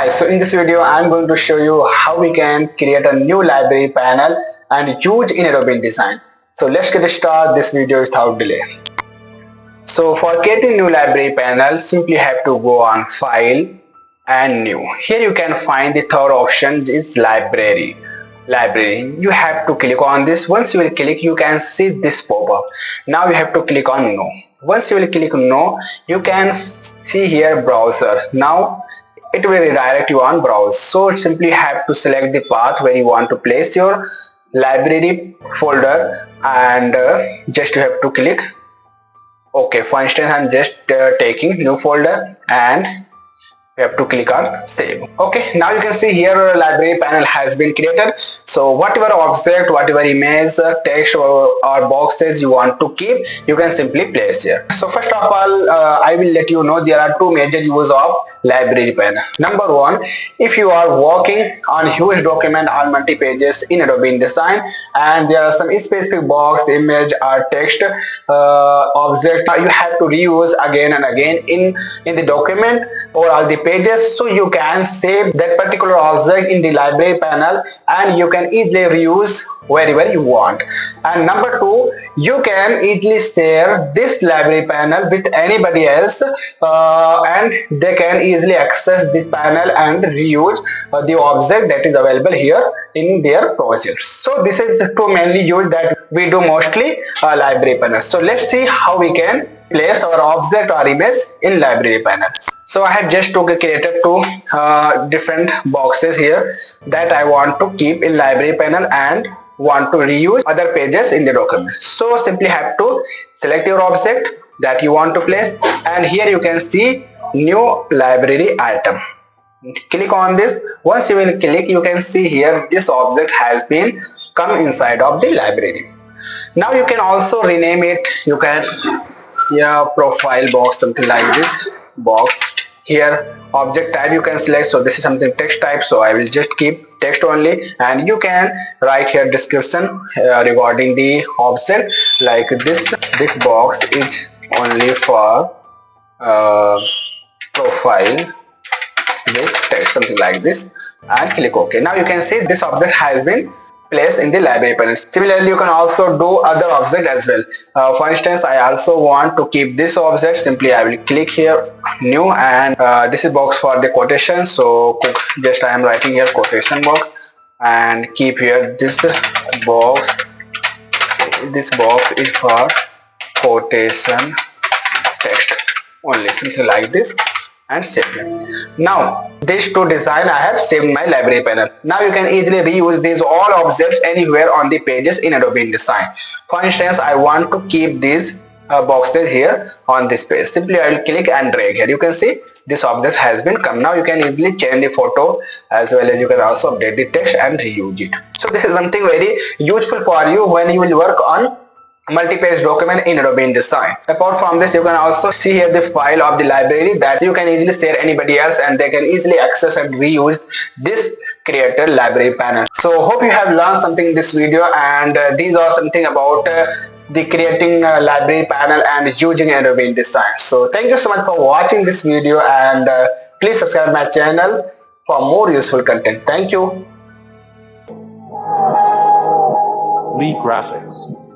Hi, so in this video I'm going to show you how we can create a new library panel and use in Adobe InDesign. So let's get started this video without delay. So for creating new library panel, simply have to go on File and New. Here you can find the third option is Library. You have to click on this. Once you will click, you can see this pop-up. Now you have to click on No. Once you will click No, you can see here Browser. Now it will redirect you on browse. So simply have to select the path where you want to place your library folder and just you have to click OK. For instance, I'm just taking new folder and you have to click on save. Okay, now you can see here our library panel has been created. So whatever object, whatever image, text or boxes you want to keep, you can simply place here. So first of all, I will let you know there are two major uses of library panel. Number one, if you are working on huge document on multi pages in Adobe InDesign and there are some specific box, image or text object you have to reuse again and again in the document or all the pages, so you can save that particular object in the library panel and you can easily reuse wherever you want. And number two, you can easily share this library panel with anybody else and they can easily access this panel and reuse the object that is available here in their projects. So this is the two mainly use that we do mostly library panel. So let's see how we can place our object or image in library panel. So I have just created two different boxes here that I want to keep in library panel and want to reuse other pages in the document. So simply have to select your object that you want to place and here you can see new library item. Click on this. Once you will click, you can see here this object has been come inside of the library. Now you can also rename it. You can profile box, something like this box. Here object type you can select, so this is something text type, so I will just keep text only, and you can write here description regarding the object like this box is only for profile with text, something like this, and click OK. Now you can see this object has been placed in the library panel. Similarly, you can also do other object as well. For instance, I also want to keep this object. Simply I will click here new and this is box for the quotation, so just I am writing here quotation box and keep here this box is for quotation text only, something like this, and save it. Now these two design I have saved my library panel. Now you can easily reuse these all objects anywhere on the pages in Adobe InDesign. For instance, I want to keep these boxes here on this page. Simply I will click and drag here. You can see this object has been come. Now you can easily change the photo as well as you can also update the text and reuse it. So this is something very useful for you when you will work on multi-page document in Adobe InDesign. Apart from this, you can also see here the file of the library that you can easily share anybody else and they can easily access and reuse this created library panel. So hope you have learned something in this video, and these are something about the creating library panel and using Adobe InDesign. So thank you so much for watching this video, and please subscribe my channel for more useful content. Thank you. Lee Graphics.